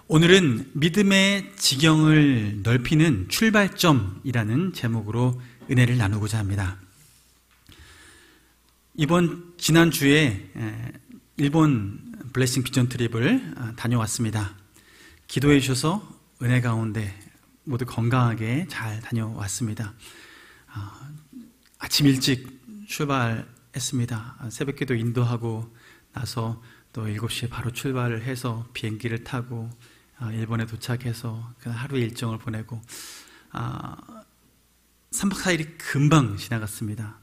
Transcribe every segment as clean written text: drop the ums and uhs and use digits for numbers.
오늘은 믿음의 지경을 넓히는 출발점이라는 제목으로 은혜를 나누고자 합니다. 지난주에 일본 블레싱 비전 트립을 다녀왔습니다. 기도해 주셔서 은혜 가운데 모두 건강하게 잘 다녀왔습니다. 아침 일찍 출발했습니다. 새벽기도 인도하고 나서 또 7시에 바로 출발을 해서 비행기를 타고 일본에 도착해서 하루 일정을 보내고 3박 4일이 금방 지나갔습니다.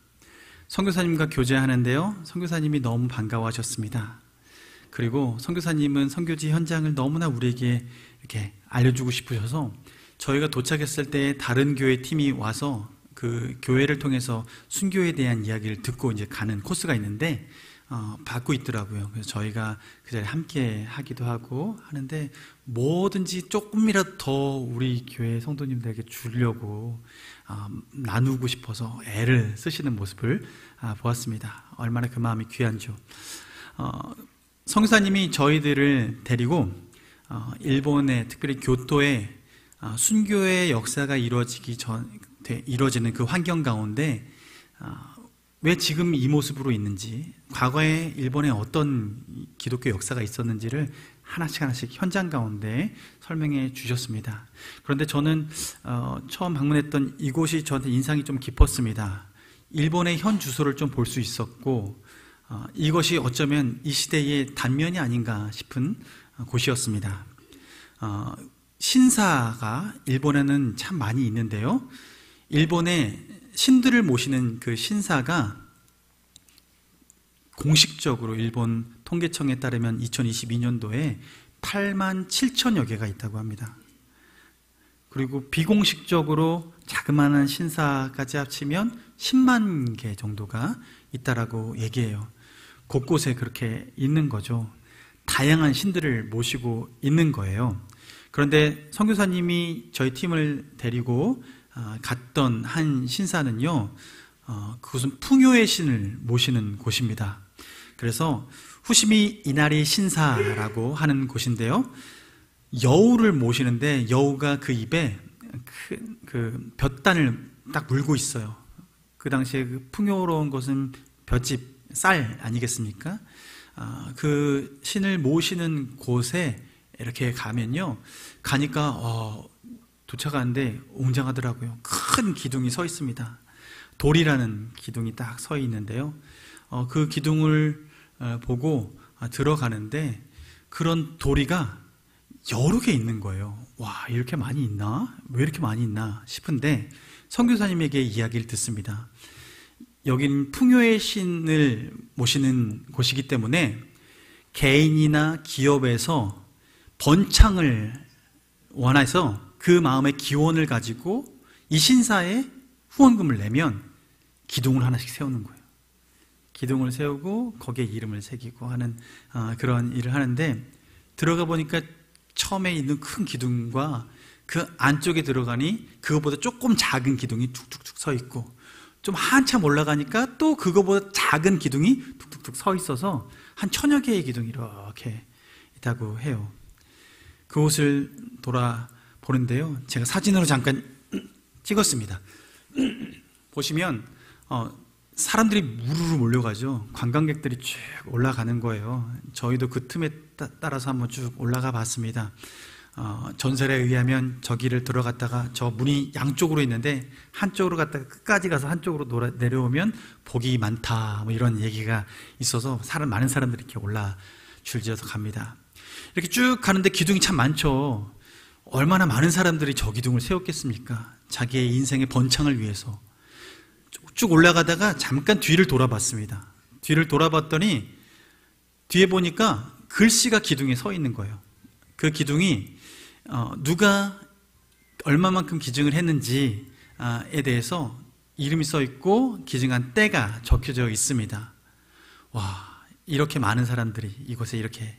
선교사님과 교제하는데요, 선교사님이 너무 반가워하셨습니다. 그리고 선교사님은 선교지 현장을 너무나 우리에게 이렇게 알려주고 싶으셔서 저희가 도착했을 때 다른 교회 팀이 와서 그 교회를 통해서 순교에 대한 이야기를 듣고 이제 가는 코스가 있는데 받고 있더라고요. 그래서 저희가 그 자리에 함께 하기도 하고 하는데 뭐든지 조금이라도 더 우리 교회 성도님들에게 주려고 나누고 싶어서 애를 쓰시는 모습을 보았습니다. 얼마나 그 마음이 귀한죠. 선교사님이 저희들을 데리고 일본의 특별히 교토에 순교의 역사가 이루어지는 그 환경 가운데 왜 지금 이 모습으로 있는지, 과거에 일본에 어떤 기독교 역사가 있었는지를 하나씩 현장 가운데 설명해 주셨습니다. 그런데 저는 처음 방문했던 이곳이 저한테 인상이 좀 깊었습니다. 일본의 현 주소를 좀 볼 수 있었고 이것이 어쩌면 이 시대의 단면이 아닌가 싶은 곳이었습니다. 신사가 일본에는 참 많이 있는데요, 일본의 신들을 모시는 그 신사가 공식적으로 일본 통계청에 따르면 2022년도에 8만 7천여 개가 있다고 합니다. 그리고 비공식적으로 자그마한 신사까지 합치면 10만 개 정도가 있다라고 얘기해요. 곳곳에 그렇게 있는 거죠. 다양한 신들을 모시고 있는 거예요. 그런데 선교사님이 저희 팀을 데리고 갔던 한 신사는요, 그곳은 풍요의 신을 모시는 곳입니다. 그래서 후시미 이나리 신사라고 하는 곳인데요, 여우를 모시는데 여우가 그 입에 그 볕단을 딱 물고 있어요. 그 당시에 그 풍요로운 것은 볏짚, 쌀 아니겠습니까? 그 신을 모시는 곳에 이렇게 가면요, 가니까 도착하는데 웅장하더라고요. 큰 기둥이 서 있습니다. 돌이라는 기둥이 딱 서 있는데요, 그 기둥을 보고 들어가는데 그런 도리가 여러 개 있는 거예요. 와, 이렇게 많이 있나? 왜 이렇게 많이 있나 싶은데 선교사님에게 이야기를 듣습니다. 여기는 풍요의 신을 모시는 곳이기 때문에 개인이나 기업에서 번창을 원해서 그 마음의 기원을 가지고 이 신사에 후원금을 내면 기둥을 하나씩 세우는 거예요. 기둥을 세우고 거기에 이름을 새기고 하는 그런 일을 하는데, 들어가 보니까 처음에 있는 큰 기둥과 그 안쪽에 들어가니 그것보다 조금 작은 기둥이 툭툭툭 서 있고, 좀 한참 올라가니까 또 그거보다 작은 기둥이 툭툭툭 서 있어서 한 1000여 개의 기둥이 이렇게 있다고 해요. 그곳을 돌아보는데요, 제가 사진으로 잠깐 찍었습니다. 보시면 사람들이 무르르 몰려가죠. 관광객들이 쭉 올라가는 거예요. 저희도 그 틈에 따라서 한번 쭉 올라가 봤습니다. 전설에 의하면 저기를 들어갔다가 저 문이 양쪽으로 있는데 한쪽으로 갔다가 끝까지 가서 한쪽으로 내려오면 복이 많다, 뭐 이런 얘기가 있어서 많은 사람들이 이렇게 줄지어서 갑니다. 이렇게 쭉 가는데 기둥이 참 많죠. 얼마나 많은 사람들이 저 기둥을 세웠겠습니까? 자기의 인생의 번창을 위해서. 쭉 올라가다가 잠깐 뒤를 돌아봤습니다. 뒤를 돌아봤더니 뒤에 보니까 글씨가 기둥에 서 있는 거예요. 그 기둥이 누가 얼마만큼 기증을 했는지에 대해서 이름이 써 있고 기증한 때가 적혀져 있습니다. 와, 이렇게 많은 사람들이 이곳에 이렇게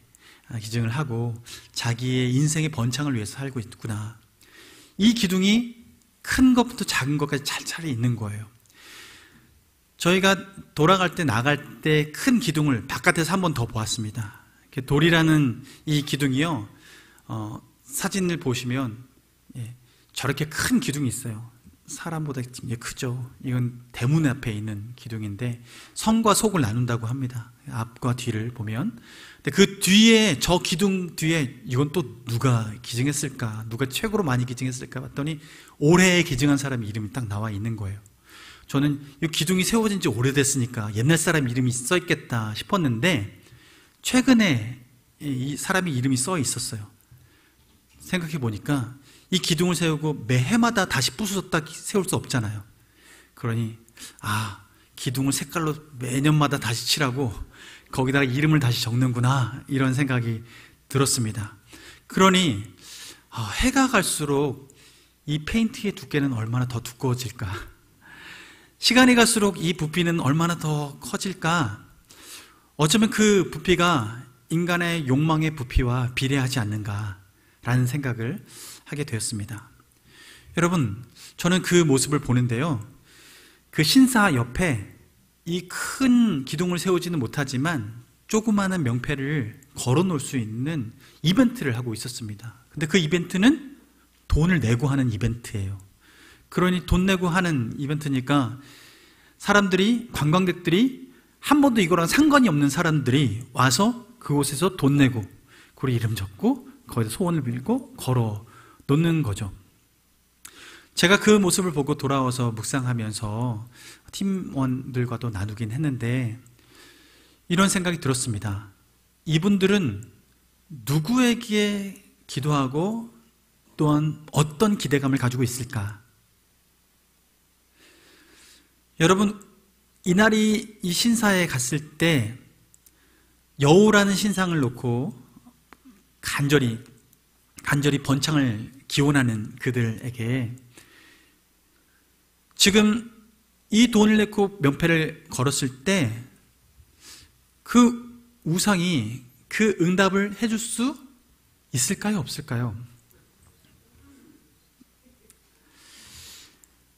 기증을 하고 자기의 인생의 번창을 위해서 살고 있구나. 이 기둥이 큰 것부터 작은 것까지 차례 있는 거예요. 저희가 돌아갈 때 나갈 때 큰 기둥을 바깥에서 한 번 더 보았습니다. 돌이라는 이 기둥이요, 사진을 보시면 저렇게 큰 기둥이 있어요. 사람보다 크죠. 이건 대문 앞에 있는 기둥인데 성과 속을 나눈다고 합니다. 앞과 뒤를 보면. 근데 그 뒤에, 저 기둥 뒤에 이건 또 누가 기증했을까? 누가 최고로 많이 기증했을까? 봤더니 올해 기증한 사람 이름이 딱 나와 있는 거예요. 저는 이 기둥이 세워진 지 오래됐으니까 옛날 사람 이름이 써 있겠다 싶었는데 최근에 이 사람이 이름이 써 있었어요. 생각해 보니까 이 기둥을 세우고 매해마다 다시 부수었다 세울 수 없잖아요. 그러니 기둥을 색깔로 매년마다 다시 칠하고 거기다가 이름을 다시 적는구나, 이런 생각이 들었습니다. 그러니 해가 갈수록 이 페인트의 두께는 얼마나 더 두꺼워질까, 시간이 갈수록 이 부피는 얼마나 더 커질까. 어쩌면 그 부피가 인간의 욕망의 부피와 비례하지 않는가라는 생각을 하게 되었습니다. 여러분, 저는 그 모습을 보는데요, 그 신사 옆에 이 큰 기둥을 세우지는 못하지만 조그마한 명패를 걸어 놓을 수 있는 이벤트를 하고 있었습니다. 근데 그 이벤트는 돈을 내고 하는 이벤트예요. 그러니 돈 내고 하는 이벤트니까 사람들이, 관광객들이, 한 번도 이거랑 상관이 없는 사람들이 와서 그곳에서 돈 내고 그리고 이름 적고 거기다 소원을 빌고 걸어 놓는 거죠. 제가 그 모습을 보고 돌아와서 묵상하면서 팀원들과도 나누긴 했는데 이런 생각이 들었습니다. 이분들은 누구에게 기도하고 또한 어떤 기대감을 가지고 있을까? 여러분, 이날이 이 신사에 갔을 때 여우라는 신상을 놓고 간절히 번창을 기원하는 그들에게 지금 이 돈을 내고 명패를 걸었을 때 그 우상이 그 응답을 해줄 수 있을까요? 없을까요?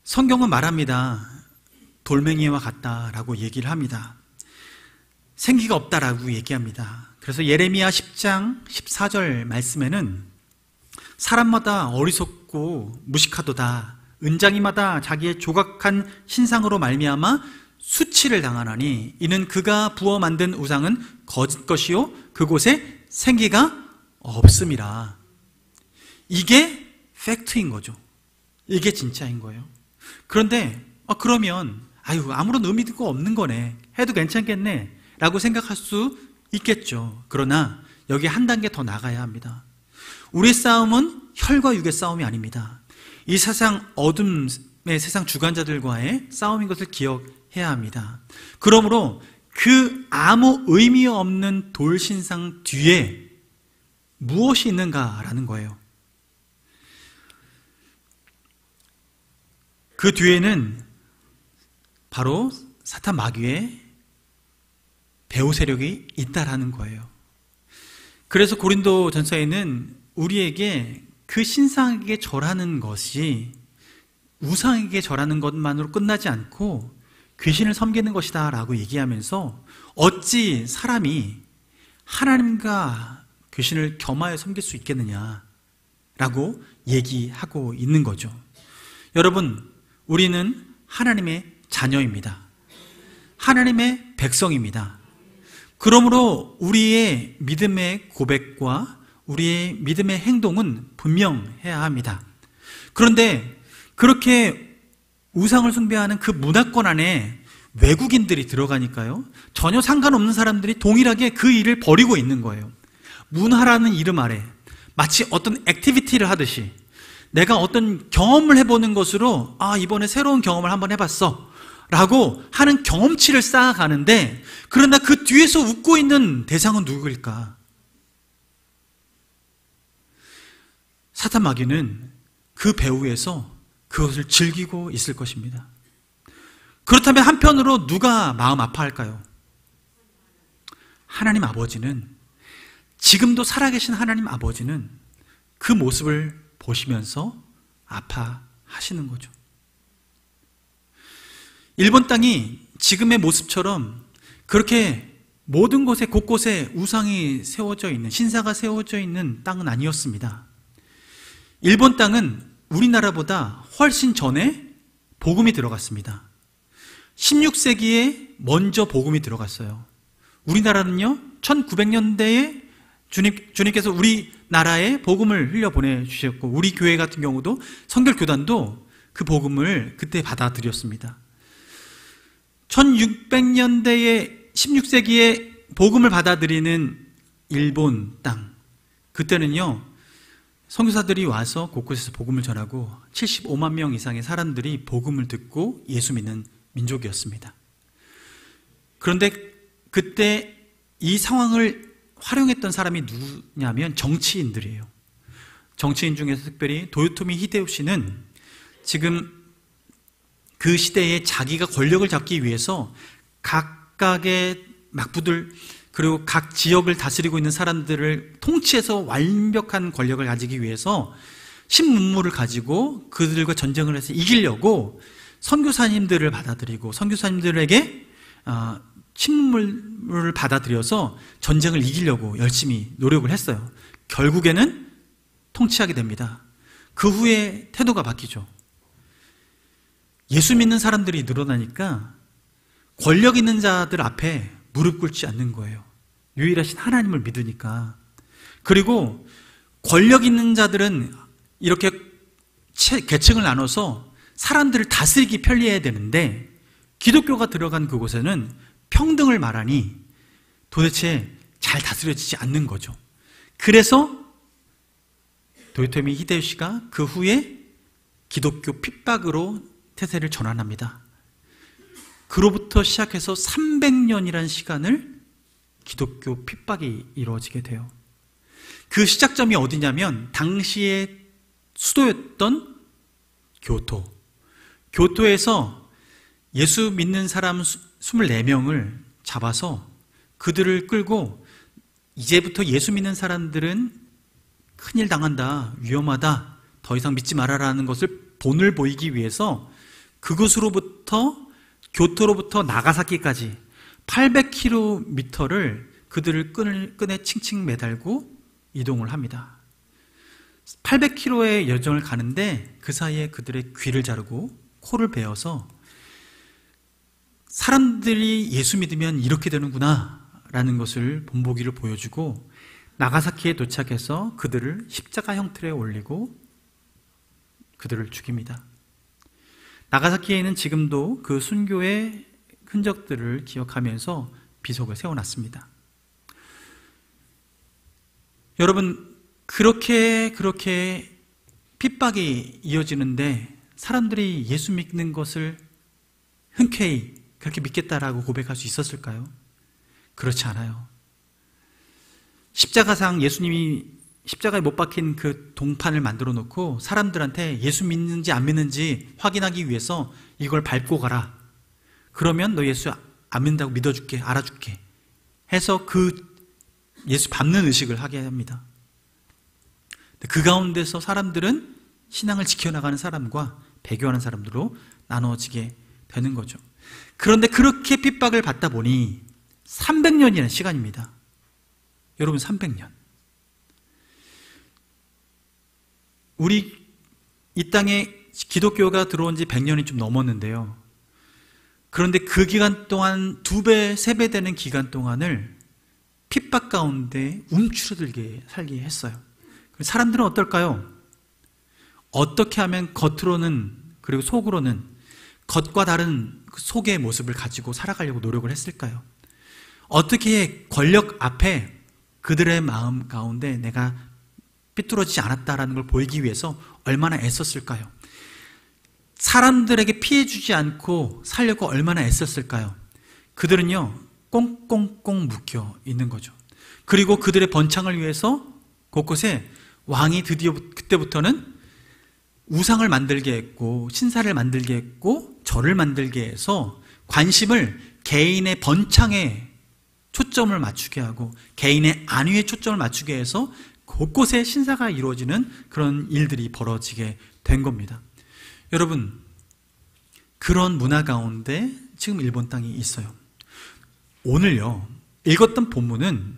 성경은 말합니다. 돌멩이와 같다라고 얘기를 합니다. 생기가 없다라고 얘기합니다. 그래서 예레미야 10장 14절 말씀에는 사람마다 어리석고 무식하도다. 은장이마다 자기의 조각한 신상으로 말미암아 수치를 당하나니 이는 그가 부어 만든 우상은 거짓 것이요 그곳에 생기가 없음이라. 이게 팩트인 거죠. 이게 진짜인 거예요. 그런데 그러면 아무런 의미가 없는 거네, 해도 괜찮겠네 라고 생각할 수 있겠죠. 그러나 여기 한 단계 더 나가야 합니다. 우리의 싸움은 혈과 육의 싸움이 아닙니다. 이 세상 어둠의 세상 주관자들과의 싸움인 것을 기억해야 합니다. 그러므로 그 아무 의미 없는 돌신상 뒤에 무엇이 있는가라는 거예요. 그 뒤에는 바로 사탄 마귀의 배후 세력이 있다라는 거예요. 그래서 고린도 전서에는 우리에게 그 신상에게 절하는 것이 우상에게 절하는 것만으로 끝나지 않고 귀신을 섬기는 것이다 라고 얘기하면서 어찌 사람이 하나님과 귀신을 겸하여 섬길 수 있겠느냐 라고 얘기하고 있는 거죠. 여러분, 우리는 하나님의 자녀입니다. 하나님의 백성입니다. 그러므로 우리의 믿음의 고백과 우리의 믿음의 행동은 분명해야 합니다. 그런데 그렇게 우상을 숭배하는 그 문화권 안에 외국인들이 들어가니까요, 전혀 상관없는 사람들이 동일하게 그 일을 벌이고 있는 거예요. 문화라는 이름 아래 마치 어떤 액티비티를 하듯이 내가 어떤 경험을 해보는 것으로 이번에 새로운 경험을 한번 해봤어 라고 하는 경험치를 쌓아가는데, 그러나 그 뒤에서 웃고 있는 대상은 누구일까? 사탄 마귀는 그 배후에서 그것을 즐기고 있을 것입니다. 그렇다면 한편으로 누가 마음 아파할까요? 하나님 아버지는, 지금도 살아계신 하나님 아버지는 그 모습을 보시면서 아파하시는 거죠. 일본 땅이 지금의 모습처럼 그렇게 모든 곳에 곳곳에 우상이 세워져 있는, 신사가 세워져 있는 땅은 아니었습니다. 일본 땅은 우리나라보다 훨씬 전에 복음이 들어갔습니다. 16세기에 먼저 복음이 들어갔어요. 우리나라는요, 1900년대에 주님께서 우리나라에 복음을 흘려보내주셨고, 우리 교회 같은 경우도 성결교단도 그 복음을 그때 받아들였습니다. 1600년대에 16세기에 복음을 받아들이는 일본 땅, 그때는요 선교사들이 와서 곳곳에서 복음을 전하고 75만 명 이상의 사람들이 복음을 듣고 예수 믿는 민족이었습니다. 그런데 그때 이 상황을 활용했던 사람이 누구냐면 정치인들이에요. 정치인 중에서 특별히 도요토미 히데요시는 지금 그 시대에 자기가 권력을 잡기 위해서 각각의 막부들, 그리고 각 지역을 다스리고 있는 사람들을 통치해서 완벽한 권력을 가지기 위해서 신문물을 가지고 그들과 전쟁을 해서 이기려고 선교사님들을 받아들이고 선교사님들에게 신문물을 받아들여서 전쟁을 이기려고 열심히 노력을 했어요. 결국에는 통치하게 됩니다. 그 후에 태도가 바뀌죠. 예수 믿는 사람들이 늘어나니까 권력 있는 자들 앞에 무릎 꿇지 않는 거예요. 유일하신 하나님을 믿으니까. 그리고 권력 있는 자들은 이렇게 계층을 나눠서 사람들을 다스리기 편리해야 되는데, 기독교가 들어간 그곳에는 평등을 말하니 도대체 잘 다스려지지 않는 거죠. 그래서 도요토미 히데요시가 그 후에 기독교 핍박으로 태세를 전환합니다. 그로부터 시작해서 300년이라는 시간을 기독교 핍박이 이루어지게 돼요. 그 시작점이 어디냐면 당시의 수도였던 교토에서 예수 믿는 사람 24명을 잡아서 그들을 끌고, 이제부터 예수 믿는 사람들은 큰일 당한다, 위험하다, 더 이상 믿지 말아라는 것을 본을 보이기 위해서 교토로부터 나가사키까지 800km를 그들을 끈에 칭칭 매달고 이동을 합니다. 800km의 여정을 가는데 그 사이에 그들의 귀를 자르고 코를 베어서 사람들이 예수 믿으면 이렇게 되는구나 라는 것을 본보기를 보여주고, 나가사키에 도착해서 그들을 십자가 형틀에 올리고 그들을 죽입니다. 나가사키에는 지금도 그 순교의 흔적들을 기억하면서 비석을 세워놨습니다. 여러분, 그렇게 핍박이 이어지는데 사람들이 예수 믿는 것을 흔쾌히 그렇게 믿겠다라고 고백할 수 있었을까요? 그렇지 않아요. 십자가상 예수님이 십자가에 못 박힌 그 동판을 만들어 놓고 사람들한테 예수 믿는지 안 믿는지 확인하기 위해서 이걸 밟고 가라. 그러면 너 예수 안 믿는다고 믿어줄게, 알아줄게 해서 그 예수 밟는 의식을 하게 합니다. 그 가운데서 사람들은 신앙을 지켜나가는 사람과 배교하는 사람들로 나눠지게 되는 거죠. 그런데 그렇게 핍박을 받다 보니 300년이라는 시간입니다. 여러분, 300년. 우리 이 땅에 기독교가 들어온 지 100년이 좀 넘었는데요. 그런데 그 기간 동안 2배, 3배 되는 기간 동안을 핍박 가운데 움츠러들게 살게 했어요. 사람들은 어떨까요? 어떻게 하면 겉으로는, 그리고 속으로는 겉과 다른 그 속의 모습을 가지고 살아가려고 노력을 했을까요? 어떻게 권력 앞에 그들의 마음 가운데 내가 삐뚤어지지 않았다라는 걸 보이기 위해서 얼마나 애썼을까요? 사람들에게 피해주지 않고 살려고 얼마나 애썼을까요? 그들은요, 꽁꽁꽁 묶여 있는 거죠. 그리고 그들의 번창을 위해서 곳곳에 왕이 드디어 그때부터는 우상을 만들게 했고 신사를 만들게 했고 절을 만들게 해서 관심을 개인의 번창에 초점을 맞추게 하고 개인의 안위에 초점을 맞추게 해서 곳곳에 신사가 이루어지는 그런 일들이 벌어지게 된 겁니다. 여러분, 그런 문화 가운데 지금 일본 땅이 있어요. 오늘요, 읽었던 본문은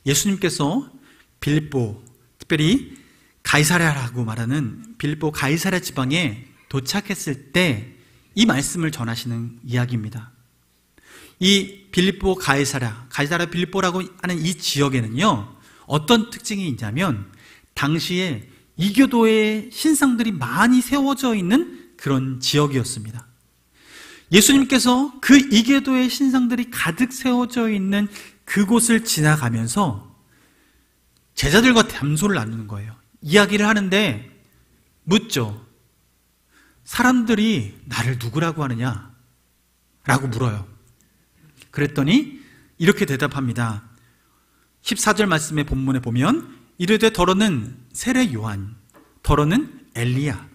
예수님께서 빌립보, 특별히 가이사랴라고 말하는 빌립보 가이사랴 지방에 도착했을 때 이 말씀을 전하시는 이야기입니다. 이 빌립보 가이사랴 빌립보라고 하는 이 지역에는요, 어떤 특징이 있냐면 당시에 이교도의 신상들이 많이 세워져 있는 그런 지역이었습니다. 예수님께서 그 이교도의 신상들이 가득 세워져 있는 그곳을 지나가면서 제자들과 담소를 나누는 거예요. 이야기를 하는데 묻죠. 사람들이 나를 누구라고 하느냐? 라고 물어요. 그랬더니 이렇게 대답합니다. 14절 말씀의 본문에 보면 이르되 더러는 세례 요한, 더러는 엘리야,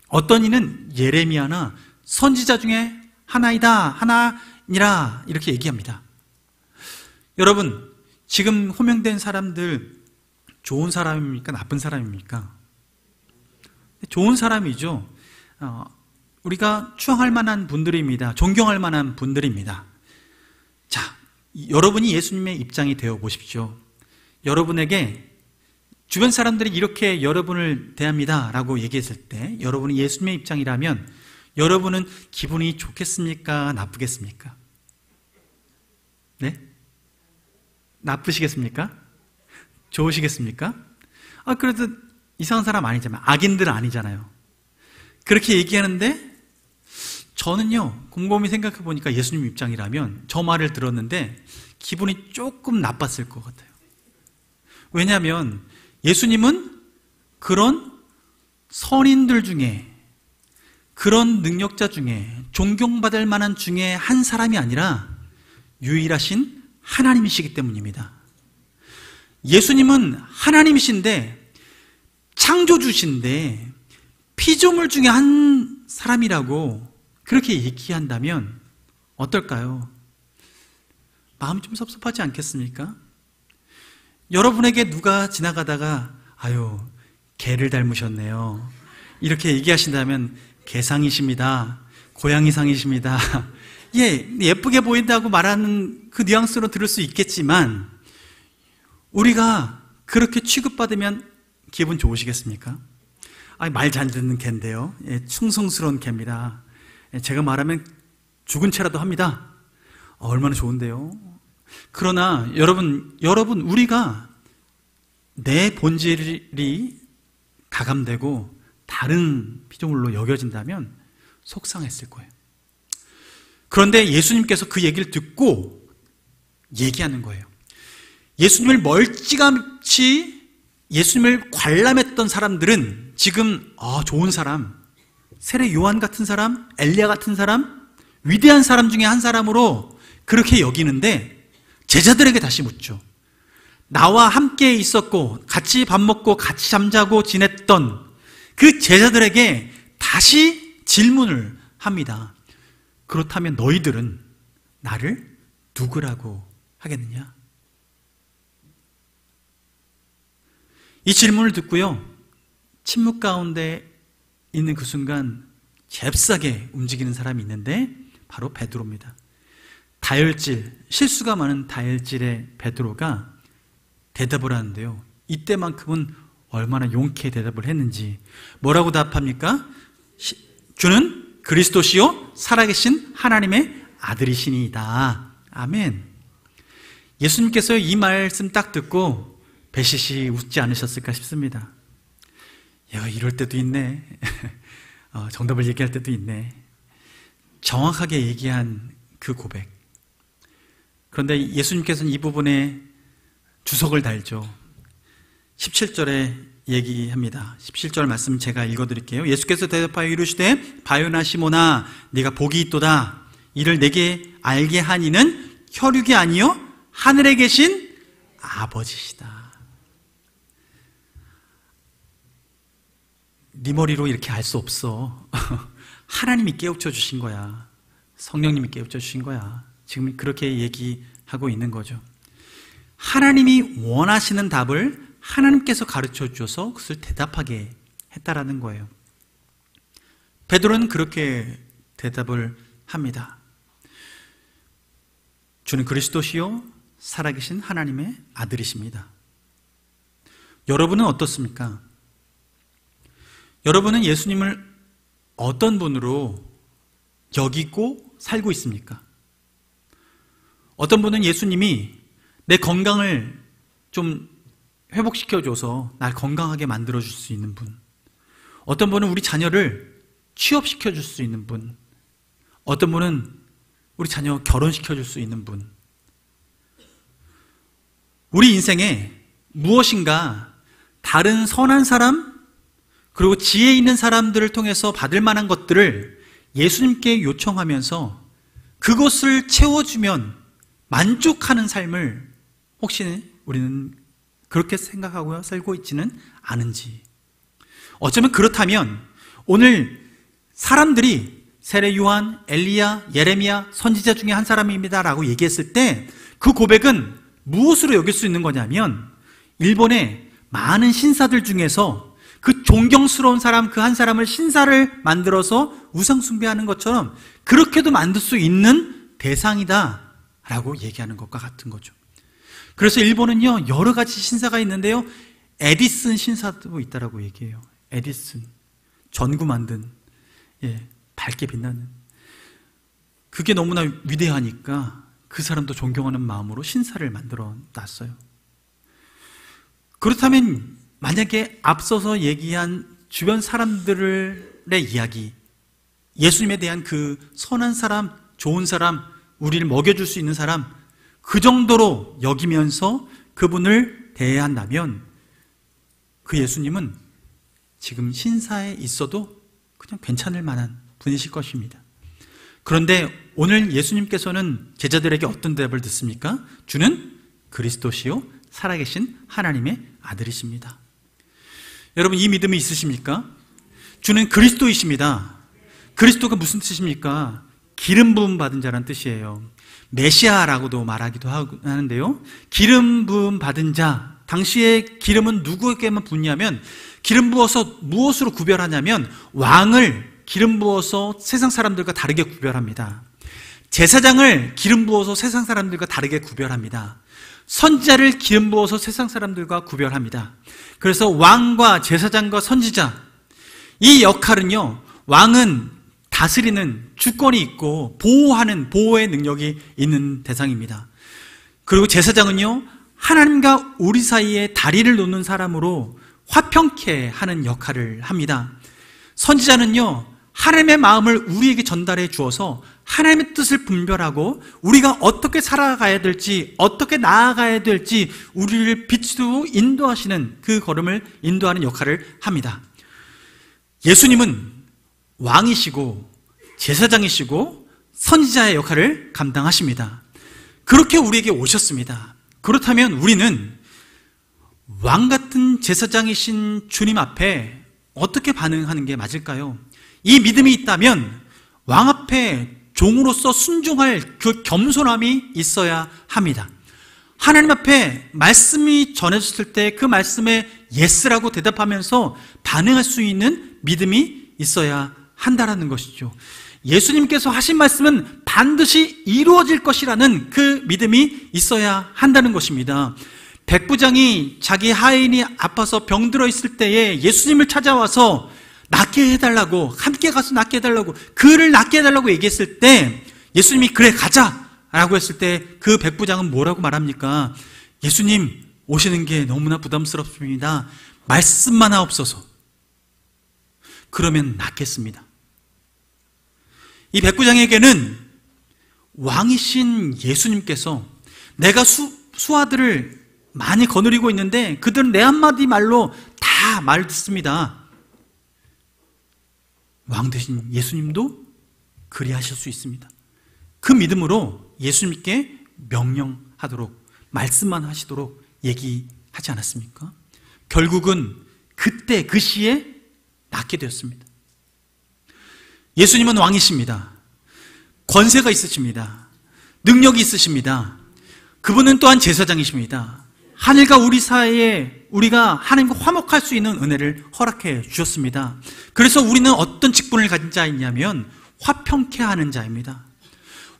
어떤 이는 예레미야나 선지자 중에 하나니라, 이렇게 얘기합니다. 여러분, 지금 호명된 사람들 좋은 사람입니까? 나쁜 사람입니까? 좋은 사람이죠. 우리가 추앙할 만한 분들입니다. 존경할 만한 분들입니다. 자, 여러분이 예수님의 입장이 되어 보십시오. 여러분에게 주변 사람들이 이렇게 여러분을 대합니다 라고 얘기했을 때 여러분이 예수님의 입장이라면 여러분은 기분이 좋겠습니까? 나쁘겠습니까? 네? 나쁘시겠습니까? 좋으시겠습니까? 그래도 이상한 사람 아니잖아요. 악인들은 아니잖아요. 그렇게 얘기하는데 저는요, 곰곰이 생각해 보니까 예수님 입장이라면 저 말을 들었는데 기분이 조금 나빴을 것 같아요. 왜냐하면 예수님은 그런 선인들 중에, 그런 능력자 중에, 존경받을 만한 중에 한 사람이 아니라 유일하신 하나님이시기 때문입니다. 예수님은 하나님이신데, 창조주신데 피조물 중에 한 사람이라고 그렇게 얘기한다면 어떨까요? 마음이 좀 섭섭하지 않겠습니까? 여러분에게 누가 지나가다가 아유, 개를 닮으셨네요, 이렇게 얘기하신다면 개상이십니다, 고양이상이십니다, 예쁘게 보인다고 말하는 그 뉘앙스로 들을 수 있겠지만 우리가 그렇게 취급받으면 기분 좋으시겠습니까? 말 잘 듣는 개인데요, 충성스러운 개입니다, 제가 말하면 죽은 채라도 합니다, 얼마나 좋은데요. 그러나 여러분, 우리가 내 본질이 가감되고 다른 피조물로 여겨진다면 속상했을 거예요. 그런데 예수님께서 그 얘기를 듣고 얘기하는 거예요. 예수님을 멀찌감치 예수님을 관람했던 사람들은 지금 좋은 사람, 세례 요한 같은 사람, 엘리야 같은 사람, 위대한 사람 중에 한 사람으로 그렇게 여기는데 제자들에게 다시 묻죠. 나와 함께 있었고 같이 밥 먹고 같이 잠자고 지냈던 그 제자들에게 다시 질문을 합니다. 그렇다면 너희들은 나를 누구라고 하겠느냐? 이 질문을 듣고요, 침묵 가운데 있는 그 순간 잽싸게 움직이는 사람이 있는데 바로 베드로입니다. 다혈질, 실수가 많은 다혈질의 베드로가 대답을 하는데요, 이때만큼은 얼마나 용케 대답을 했는지 뭐라고 답합니까? 주는 그리스도시요 살아계신 하나님의 아들이시니이다. 아멘. 예수님께서 이 말씀 딱 듣고 배시시 웃지 않으셨을까 싶습니다. 이럴 때도 있네. 정답을 얘기할 때도 있네. 정확하게 얘기한 그 고백. 그런데 예수님께서는 이 부분에 주석을 달죠. 17절에 얘기합니다. 17절 말씀 제가 읽어드릴게요. 예수께서 대답하여 이르시되 바요나 시몬아 네가 복이 있도다. 이를 내게 알게 한 이는 혈육이 아니요 하늘에 계신 아버지시다. 네 머리로 이렇게 알 수 없어. 하나님이 깨우쳐 주신 거야. 성령님이 깨우쳐 주신 거야. 지금 그렇게 얘기하고 있는 거죠. 하나님이 원하시는 답을 하나님께서 가르쳐 주셔서 그것을 대답하게 했다라는 거예요. 베드로는 그렇게 대답을 합니다. 주는 그리스도시요 살아계신 하나님의 아들이십니다. 여러분은 어떻습니까? 여러분은 예수님을 어떤 분으로 여기고 살고 있습니까? 어떤 분은 예수님이 내 건강을 좀 회복시켜줘서 날 건강하게 만들어줄 수 있는 분, 어떤 분은 우리 자녀를 취업시켜줄 수 있는 분, 어떤 분은 우리 자녀 결혼시켜줄 수 있는 분. 우리 인생에 무엇인가 다른 선한 사람, 그리고 지혜 있는 사람들을 통해서 받을 만한 것들을 예수님께 요청하면서 그것을 채워주면 만족하는 삶을 혹시 우리는 그렇게 생각하고 살고 있지는 않은지. 어쩌면 그렇다면 오늘 사람들이 세례 요한, 엘리야, 예레미야 선지자 중에 한 사람입니다 라고 얘기했을 때 그 고백은 무엇으로 여길 수 있는 거냐면, 일본의 많은 신사들 중에서 그 존경스러운 사람 그 한 사람을 신사를 만들어서 우상 숭배하는 것처럼 그렇게도 만들 수 있는 대상이다 라고 얘기하는 것과 같은 거죠. 그래서 일본은요 여러 가지 신사가 있는데요, 에디슨 신사도 있다라고 얘기해요. 에디슨, 전구 만든, 밝게 빛나는, 그게 너무나 위대하니까 그 사람도 존경하는 마음으로 신사를 만들어 놨어요. 그렇다면 만약에 앞서서 얘기한 주변 사람들의 이야기, 예수님에 대한 그 선한 사람, 좋은 사람, 우리를 먹여줄 수 있는 사람, 그 정도로 여기면서 그분을 대해야 한다면 그 예수님은 지금 신사에 있어도 그냥 괜찮을 만한 분이실 것입니다. 그런데 오늘 예수님께서는 제자들에게 어떤 대답을 듣습니까? 주는 그리스도시요 살아계신 하나님의 아들이십니다. 여러분, 이 믿음이 있으십니까? 주는 그리스도이십니다. 그리스도가 무슨 뜻입니까? 기름 부음 받은 자라는 뜻이에요. 메시아라고도 말하기도 하는데요, 기름 부음 받은 자, 당시에 기름은 누구에게만 붓냐면, 기름 부어서 무엇으로 구별하냐면 왕을 기름 부어서 세상 사람들과 다르게 구별합니다. 제사장을 기름 부어서 세상 사람들과 다르게 구별합니다. 선지자를 기름 부어서 세상 사람들과 구별합니다. 그래서 왕과 제사장과 선지자, 이 역할은요, 왕은 다스리는 주권이 있고 보호하는 보호의 능력이 있는 대상입니다. 그리고 제사장은요, 하나님과 우리 사이에 다리를 놓는 사람으로 화평케 하는 역할을 합니다. 선지자는요, 하나님의 마음을 우리에게 전달해 주어서 하나님의 뜻을 분별하고 우리가 어떻게 살아가야 될지, 어떻게 나아가야 될지 우리를 비추고 인도하시는, 그 걸음을 인도하는 역할을 합니다. 예수님은 왕이시고 제사장이시고 선지자의 역할을 감당하십니다. 그렇게 우리에게 오셨습니다. 그렇다면 우리는 왕 같은 제사장이신 주님 앞에 어떻게 반응하는 게 맞을까요? 이 믿음이 있다면 왕 앞에 종으로서 순종할 그 겸손함이 있어야 합니다. 하나님 앞에 말씀이 전해졌을 때 그 말씀에 예스라고 대답하면서 반응할 수 있는 믿음이 있어야 한다라는 것이죠. 예수님께서 하신 말씀은 반드시 이루어질 것이라는 그 믿음이 있어야 한다는 것입니다. 백부장이 자기 하인이 아파서 병들어 있을 때에 예수님을 찾아와서 낫게 해달라고, 함께 가서 낫게 해달라고, 그를 낫게 해달라고 얘기했을 때 예수님이 그래 가자 라고 했을 때 그 백부장은 뭐라고 말합니까? 예수님, 오시는 게 너무나 부담스럽습니다. 말씀만 하옵소서. 그러면 낫겠습니다. 이 백부장에게는 왕이신 예수님께서 내가 수하들을 많이 거느리고 있는데 그들은 내 한마디 말로 다 말 듣습니다. 왕 되신 예수님도 그리하실 수 있습니다. 그 믿음으로 예수님께 명령하도록, 말씀만 하시도록 얘기하지 않았습니까? 결국은 그때 그 시에 낫게 되었습니다. 예수님은 왕이십니다. 권세가 있으십니다. 능력이 있으십니다. 그분은 또한 제사장이십니다. 하늘과 우리 사이에 우리가 하나님과 화목할 수 있는 은혜를 허락해 주셨습니다. 그래서 우리는 어떤 직분을 가진 자이냐면 화평케 하는 자입니다.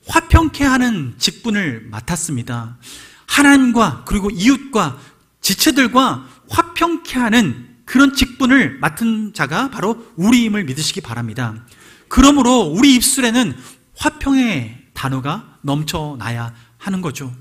화평케 하는 직분을 맡았습니다. 하나님과 그리고 이웃과 지체들과 화평케 하는 그런 직분을 맡은 자가 바로 우리임을 믿으시기 바랍니다. 그러므로 우리 입술에는 화평의 단어가 넘쳐나야 하는 거죠.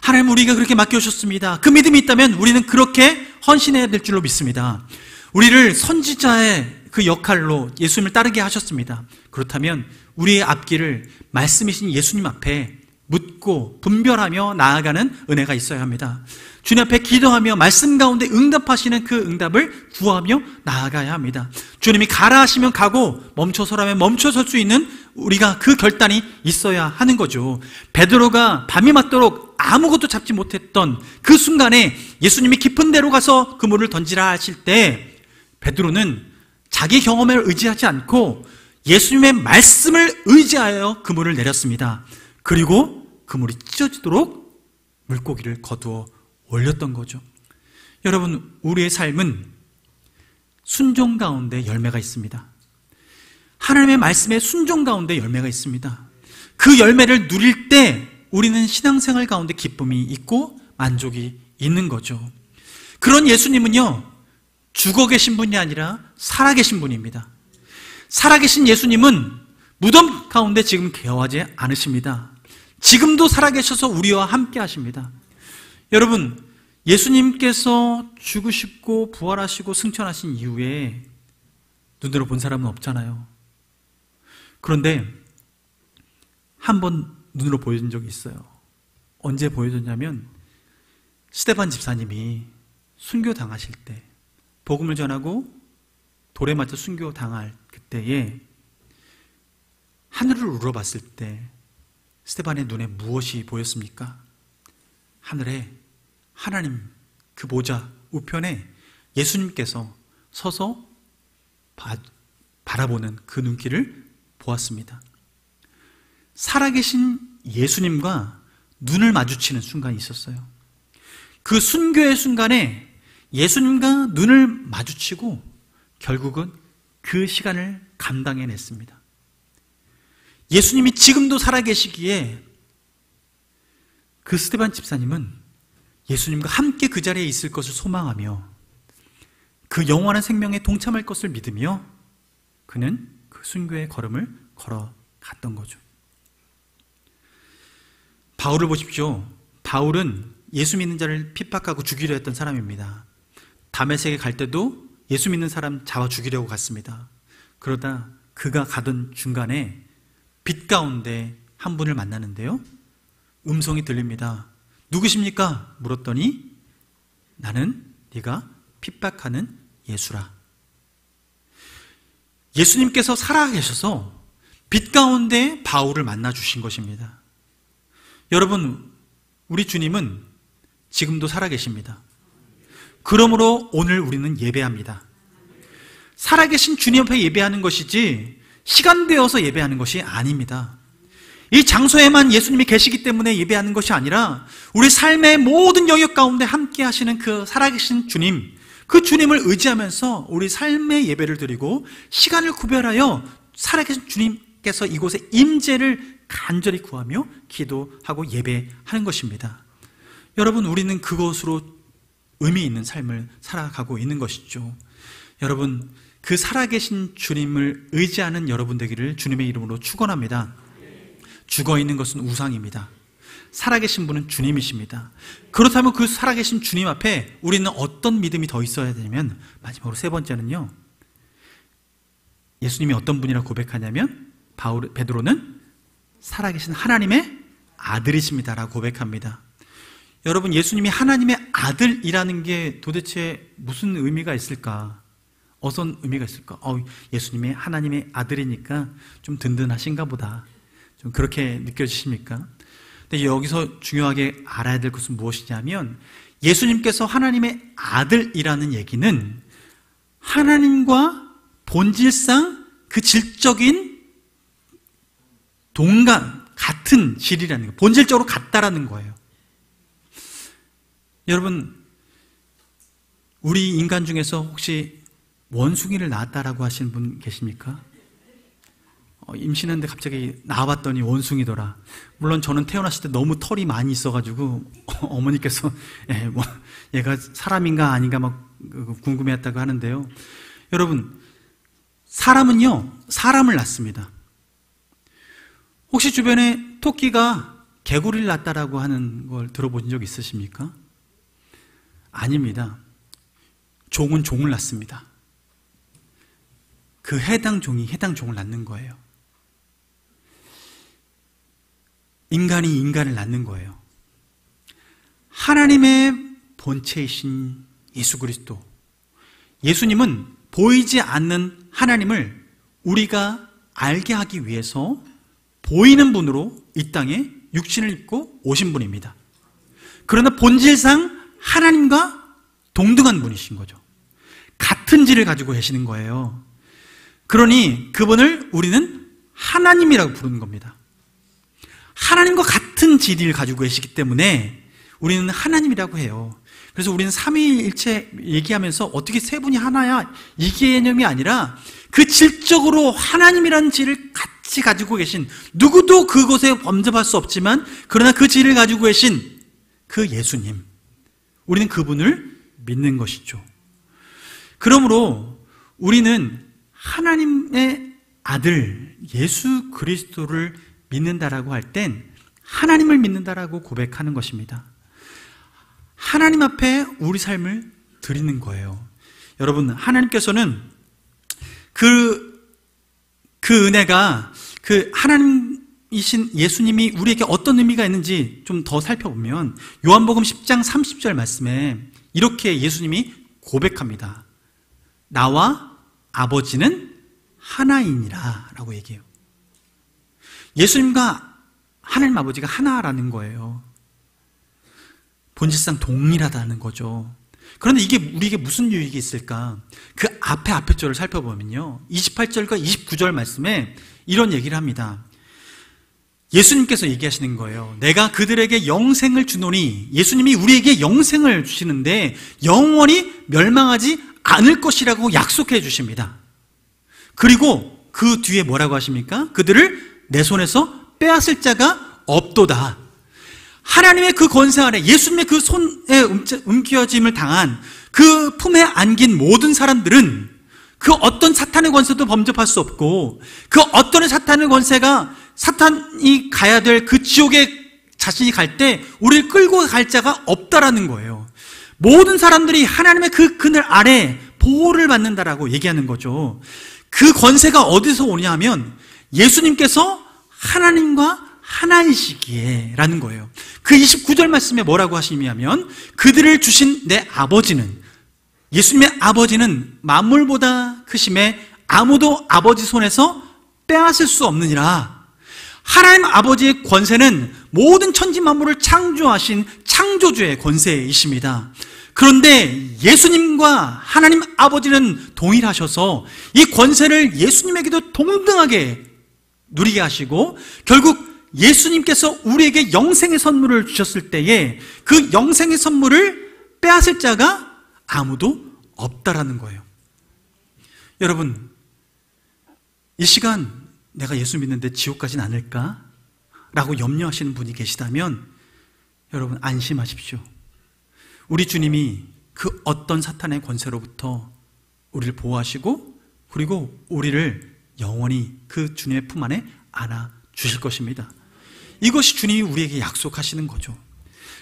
하나님, 우리가 그렇게 맡겨주셨습니다. 그 믿음이 있다면 우리는 그렇게 헌신해야 될 줄로 믿습니다. 우리를 선지자의 그 역할로 예수님을 따르게 하셨습니다. 그렇다면 우리의 앞길을 말씀이신 예수님 앞에 묻고 분별하며 나아가는 은혜가 있어야 합니다. 주님 앞에 기도하며 말씀 가운데 응답하시는 그 응답을 구하며 나아가야 합니다. 주님이 가라 하시면 가고 멈춰서라면 멈춰설 수 있는 우리가 그 결단이 있어야 하는 거죠. 베드로가 밤이 맞도록 아무것도 잡지 못했던 그 순간에 예수님이 깊은 데로 가서 그물을 던지라 하실 때 베드로는 자기 경험에 의지하지 않고 예수님의 말씀을 의지하여 그물을 내렸습니다. 그리고 그물이 찢어지도록 물고기를 거두어 올렸던 거죠. 여러분, 우리의 삶은 순종 가운데 열매가 있습니다. 하나님의 말씀에 순종 가운데 열매가 있습니다. 그 열매를 누릴 때 우리는 신앙생활 가운데 기쁨이 있고 만족이 있는 거죠. 그런 예수님은요, 죽어 계신 분이 아니라 살아계신 분입니다. 살아계신 예수님은 무덤 가운데 지금 개화하지 않으십니다. 지금도 살아계셔서 우리와 함께 하십니다. 여러분, 예수님께서 죽으시고 부활하시고 승천하신 이후에 눈으로 본 사람은 없잖아요. 그런데 한 번 눈으로 보여준 적이 있어요. 언제 보여줬냐면 스데반 집사님이 순교 당하실 때, 복음을 전하고 돌에 맞춰 순교 당할 그때에 하늘을 우러봤을 때 스데반의 눈에 무엇이 보였습니까? 하늘에 하나님 그 보좌 우편에 예수님께서 서서 바라보는 그 눈길을 보았습니다. 살아계신 예수님과 눈을 마주치는 순간이 있었어요. 그 순교의 순간에 예수님과 눈을 마주치고 결국은 그 시간을 감당해냈습니다. 예수님이 지금도 살아계시기에 그 스데반 집사님은 예수님과 함께 그 자리에 있을 것을 소망하며 그 영원한 생명에 동참할 것을 믿으며 그는 그 순교의 걸음을 걸어갔던 거죠. 바울을 보십시오. 바울은 예수 믿는 자를 핍박하고 죽이려 했던 사람입니다. 다메섹에 갈 때도 예수 믿는 사람 잡아 죽이려고 갔습니다. 그러다 그가 가던 중간에 빛 가운데 한 분을 만나는데요, 음성이 들립니다. 누구십니까? 물었더니 나는 네가 핍박하는 예수라. 예수님께서 살아계셔서 빛 가운데 바울을 만나 주신 것입니다. 여러분, 우리 주님은 지금도 살아계십니다. 그러므로 오늘 우리는 예배합니다. 살아계신 주님 앞에 예배하는 것이지 시간 되어서 예배하는 것이 아닙니다. 이 장소에만 예수님이 계시기 때문에 예배하는 것이 아니라 우리 삶의 모든 영역 가운데 함께 하시는 그 살아계신 주님, 그 주님을 의지하면서 우리 삶의 예배를 드리고 시간을 구별하여 살아계신 주님께서 이곳에 임재를 간절히 구하며 기도하고 예배하는 것입니다. 여러분, 우리는 그것으로 의미 있는 삶을 살아가고 있는 것이죠. 여러분, 그 살아계신 주님을 의지하는 여러분 되기를 주님의 이름으로 축원합니다. 죽어있는 것은 우상입니다. 살아계신 분은 주님이십니다. 그렇다면 그 살아계신 주님 앞에 우리는 어떤 믿음이 더 있어야 되냐면, 마지막으로 세 번째는요, 예수님이 어떤 분이라고 고백하냐면 베드로는 살아계신 하나님의 아들이십니다라고 고백합니다. 여러분, 예수님이 하나님의 아들이라는 게 도대체 무슨 의미가 있을까? 어떤 의미가 있을까? 예수님이 하나님의 아들이니까 좀 든든하신가 보다, 좀 그렇게 느껴지십니까? 근데 여기서 중요하게 알아야 될 것은 무엇이냐면, 예수님께서 하나님의 아들이라는 얘기는 하나님과 본질상 그 질적인 같은 질이라는 거예요. 본질적으로 같다라는 거예요. 여러분, 우리 인간 중에서 혹시 원숭이를 낳았다라고 하시는 분 계십니까? 임신했는데 갑자기 나와봤더니 원숭이더라. 물론 저는 태어났을 때 너무 털이 많이 있어가지고 어머니께서 얘가 사람인가 아닌가 막 궁금해했다고 하는데요. 여러분, 사람은요, 사람을 낳습니다. 혹시 주변에 토끼가 개구리를 낳았다라고 하는 걸 들어보신 적 있으십니까? 아닙니다. 종은 종을 낳습니다. 그 해당 종이 해당 종을 낳는 거예요. 인간이 인간을 낳는 거예요. 하나님의 본체이신 예수 그리스도, 예수님은 보이지 않는 하나님을 우리가 알게 하기 위해서 보이는 분으로 이 땅에 육신을 입고 오신 분입니다. 그러나 본질상 하나님과 동등한 분이신 거죠. 같은 질을 가지고 계시는 거예요. 그러니 그분을 우리는 하나님이라고 부르는 겁니다. 하나님과 같은 질을 가지고 계시기 때문에 우리는 하나님이라고 해요. 그래서 우리는 삼위일체 얘기하면서 어떻게 세 분이 하나야, 이 개념이 아니라 그 질적으로 하나님이라는 질을 같이 가지고 계신, 누구도 그곳에 범접할 수 없지만 그러나 그 질을 가지고 계신 그 예수님, 우리는 그분을 믿는 것이죠. 그러므로 우리는 하나님의 아들 예수 그리스도를 믿는다라고 할 땐 하나님을 믿는다라고 고백하는 것입니다. 하나님 앞에 우리 삶을 드리는 거예요. 여러분, 하나님께서는 그 은혜가, 그 하나님이신 예수님이 우리에게 어떤 의미가 있는지 좀 더 살펴보면 요한복음 10장 30절 말씀에 이렇게 예수님이 고백합니다. 나와 아버지는 하나이니라 라고 얘기해요. 예수님과 하나님 아버지가 하나라는 거예요. 본질상 동일하다는 거죠. 그런데 이게 우리에게 무슨 유익이 있을까? 그 앞에 절을 살펴보면요, 28절과 29절 말씀에 이런 얘기를 합니다. 예수님께서 얘기하시는 거예요. 내가 그들에게 영생을 주노니, 예수님이 우리에게 영생을 주시는데 영원히 멸망하지 않을 것이라고 약속해 주십니다. 그리고 그 뒤에 뭐라고 하십니까? 그들을 내 손에서 빼앗을 자가 없도다. 하나님의 그 권세 아래, 예수님의 그 손에 움켜짐을 당한 그 품에 안긴 모든 사람들은 그 어떤 사탄의 권세도 범접할 수 없고, 그 어떤 사탄의 권세가, 사탄이 가야 될 그 지옥에 자신이 갈 때 우리를 끌고 갈 자가 없다라는 거예요. 모든 사람들이 하나님의 그 그늘 아래 보호를 받는다라고 얘기하는 거죠. 그 권세가 어디서 오냐 하면 예수님께서 하나님과 하나이시기에 라는 거예요. 그 29절 말씀에 뭐라고 하시냐면, 그들을 주신 내 아버지는, 예수님의 아버지는 만물보다 크심에 아무도 아버지 손에서 빼앗을 수 없느니라. 하나님 아버지의 권세는 모든 천지 만물을 창조하신 창조주의 권세이십니다. 그런데 예수님과 하나님 아버지는 동일하셔서 이 권세를 예수님에게도 동등하게 누리게 하시고, 결국 예수님께서 우리에게 영생의 선물을 주셨을 때에 그 영생의 선물을 빼앗을 자가 아무도 없다라는 거예요. 여러분, 이 시간 내가 예수 믿는데 지옥 가진 않을까? 라고 염려하시는 분이 계시다면 여러분 안심하십시오. 우리 주님이 그 어떤 사탄의 권세로부터 우리를 보호하시고, 그리고 우리를 영원히 그 주님의 품 안에 안아 주실 것입니다. 이것이 주님이 우리에게 약속하시는 거죠.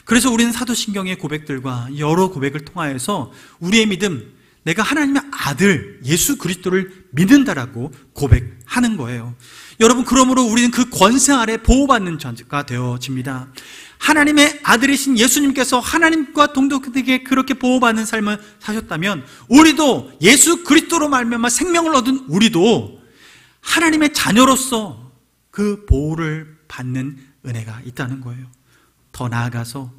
그래서 우리는 사도신경의 고백들과 여러 고백을 통하여서 우리의 믿음, 내가 하나님의 아들 예수 그리스도를 믿는다라고 고백하는 거예요. 여러분, 그러므로 우리는 그 권세 아래 보호받는 자가 되어집니다. 하나님의 아들이신 예수님께서 하나님과 동등하게 그렇게 보호받는 삶을 사셨다면, 우리도 예수 그리스도로 말미암아 생명을 얻은 우리도 하나님의 자녀로서 그 보호를 받는 은혜가 있다는 거예요. 더 나아가서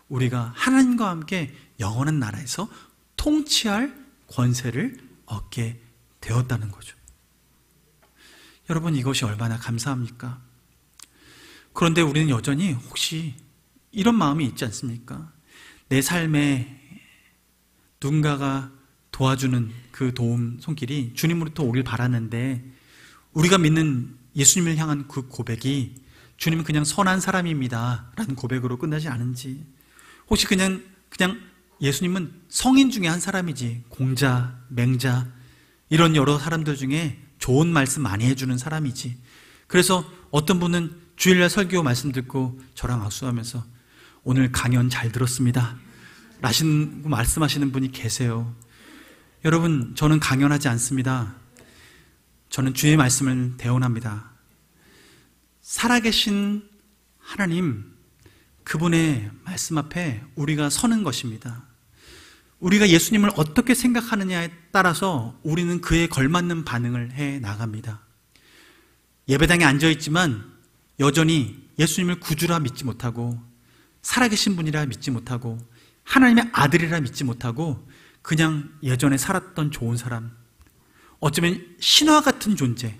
우리가 하나님과 함께 영원한 나라에서 통치할 권세를 얻게 되었다는 거죠. 여러분, 이것이 얼마나 감사합니까? 그런데 우리는 여전히 혹시 이런 마음이 있지 않습니까? 내 삶에 누군가가 도와주는 그 도움 손길이 주님으로부터 오길 바라는데, 우리가 믿는 예수님을 향한 그 고백이 주님은 그냥 선한 사람입니다 라는 고백으로 끝나지 않은지, 혹시 그냥 예수님은 성인 중에 한 사람이지 공자, 맹자 이런 여러 사람들 중에 좋은 말씀 많이 해주는 사람이지. 그래서 어떤 분은 주일날 설교 말씀 듣고 저랑 악수하면서 오늘 강연 잘 들었습니다 라신 말씀하시는 분이 계세요. 여러분, 저는 강연하지 않습니다. 저는 주의 말씀을 대언합니다. 살아계신 하나님, 그분의 말씀 앞에 우리가 서는 것입니다. 우리가 예수님을 어떻게 생각하느냐에 따라서 우리는 그에 걸맞는 반응을 해 나갑니다. 예배당에 앉아있지만 여전히 예수님을 구주라 믿지 못하고 살아계신 분이라 믿지 못하고 하나님의 아들이라 믿지 못하고 그냥 예전에 살았던 좋은 사람, 어쩌면 신화 같은 존재,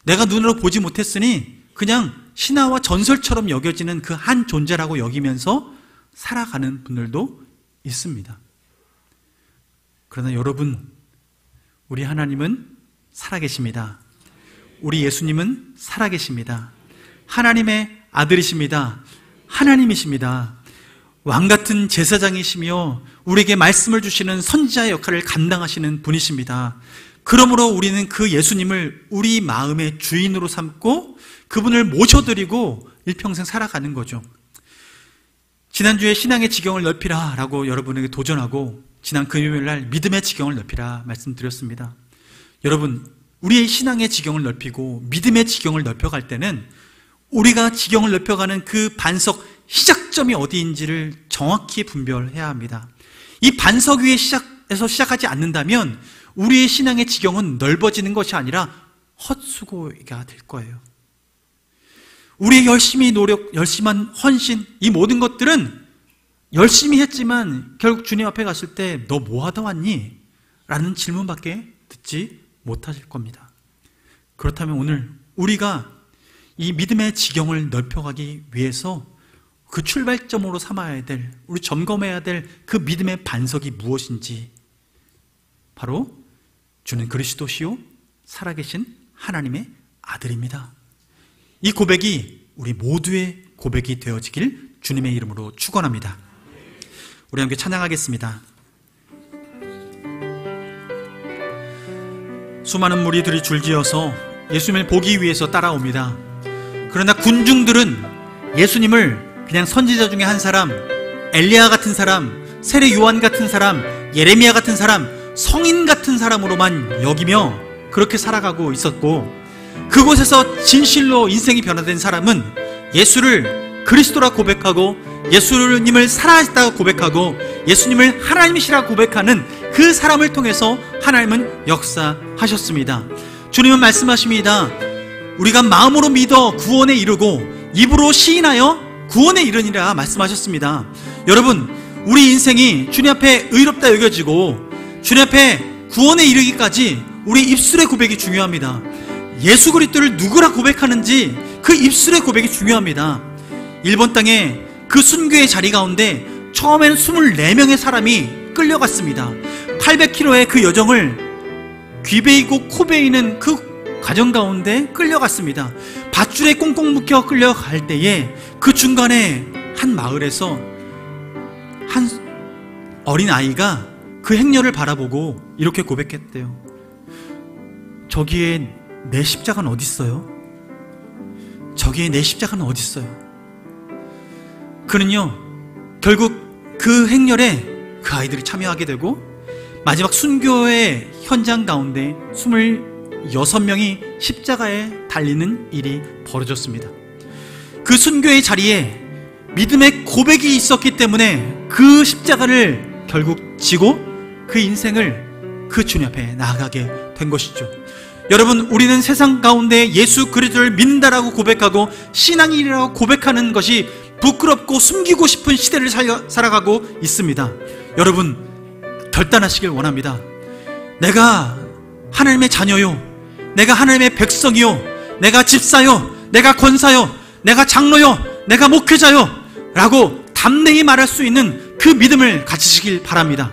내가 눈으로 보지 못했으니 그냥 신화와 전설처럼 여겨지는 그 한 존재라고 여기면서 살아가는 분들도 있습니다. 그러나 여러분, 우리 하나님은 살아계십니다. 우리 예수님은 살아계십니다. 하나님의 아들이십니다. 하나님이십니다. 왕같은 제사장이시며 우리에게 말씀을 주시는 선지자의 역할을 감당하시는 분이십니다. 그러므로 우리는 그 예수님을 우리 마음의 주인으로 삼고 그분을 모셔드리고 일평생 살아가는 거죠. 지난주에 신앙의 지경을 넓히라 라고 여러분에게 도전하고 지난 금요일날 믿음의 지경을 넓히라 말씀드렸습니다. 여러분, 우리의 신앙의 지경을 넓히고 믿음의 지경을 넓혀갈 때는 우리가 지경을 넓혀가는 그 반석 시작점이 어디인지를 정확히 분별해야 합니다. 이 반석 위에 시작하지 않는다면 우리의 신앙의 지경은 넓어지는 것이 아니라 헛수고가 될 거예요. 우리의 열심히 노력, 열심한 헌신, 이 모든 것들은 열심히 했지만 결국 주님 앞에 갔을 때 너 뭐 하다 왔니? 라는 질문밖에 듣지 못하실 겁니다. 그렇다면 오늘 우리가 이 믿음의 지경을 넓혀가기 위해서 그 출발점으로 삼아야 될, 우리 점검해야 될 그 믿음의 반석이 무엇인지, 바로 주는 그리스도시요 살아계신 하나님의 아들입니다. 이 고백이 우리 모두의 고백이 되어지길 주님의 이름으로 축원합니다. 우리 함께 찬양하겠습니다. 수많은 무리들이 줄지어서 예수님을 보기 위해서 따라옵니다. 그러나 군중들은 예수님을 그냥 선지자 중에 한 사람, 엘리야 같은 사람, 세례 요한 같은 사람, 예레미야 같은 사람, 성인 같은 사람으로만 여기며 그렇게 살아가고 있었고, 그곳에서 진실로 인생이 변화된 사람은 예수를 그리스도라 고백하고 예수님을 살아있다고 고백하고 예수님을 하나님이시라 고백하는 그 사람을 통해서 하나님은 역사하셨습니다. 주님은 말씀하십니다. 우리가 마음으로 믿어 구원에 이르고 입으로 시인하여 구원에 이르니라 말씀하셨습니다. 여러분, 우리 인생이 주님 앞에 의롭다 여겨지고 주님 앞에 구원에 이르기까지 우리 입술의 고백이 중요합니다. 예수 그리스도를 누구라 고백하는지 그 입술의 고백이 중요합니다. 일본 땅에 그 순교의 자리 가운데 처음에는 24명의 사람이 끌려갔습니다. 800km의 그 여정을 귀 베이고 코 베이는 그 과정 가운데 끌려갔습니다. 밧줄에 꽁꽁 묶여 끌려갈 때에 그 중간에 한 마을에서 한 어린 아이가 그 행렬을 바라보고 이렇게 고백했대요. 저기에 내 십자가는 어디 있어요? 저기에 내 십자가는 어디 있어요? 그는요, 결국 그 행렬에 그 아이들이 참여하게 되고 마지막 순교의 현장 가운데 26명이 십자가에 달리는 일이 벌어졌습니다. 그 순교의 자리에 믿음의 고백이 있었기 때문에 그 십자가를 결국 지고 그 인생을 그 주님 앞에 나아가게 된 것이죠. 여러분, 우리는 세상 가운데 예수 그리스도를 믿는다라고 고백하고 신앙이라고 고백하는 것이 부끄럽고 숨기고 싶은 시대를 살아가고 있습니다. 여러분, 결단하시길 원합니다. 내가 하나님의 자녀요, 내가 하나님의 백성이요, 내가 집사요, 내가 권사요, 내가 장로요, 내가 목회자요 라고 담대히 말할 수 있는 그 믿음을 가지시길 바랍니다.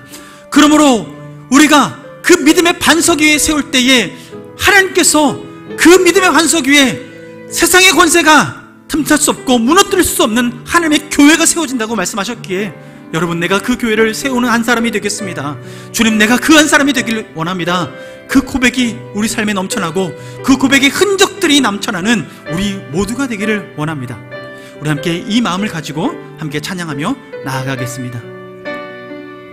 그러므로 우리가 그 믿음의 반석 위에 세울 때에 하나님께서 그 믿음의 반석 위에 세상의 권세가 틈탈 수 없고 무너뜨릴 수 없는 하나님의 교회가 세워진다고 말씀하셨기에 여러분, 내가 그 교회를 세우는 한 사람이 되겠습니다. 주님, 내가 그 한 사람이 되기를 원합니다. 그 고백이 우리 삶에 넘쳐나고 그 고백의 흔적들이 넘쳐나는 우리 모두가 되기를 원합니다. 우리 함께 이 마음을 가지고 함께 찬양하며 나아가겠습니다.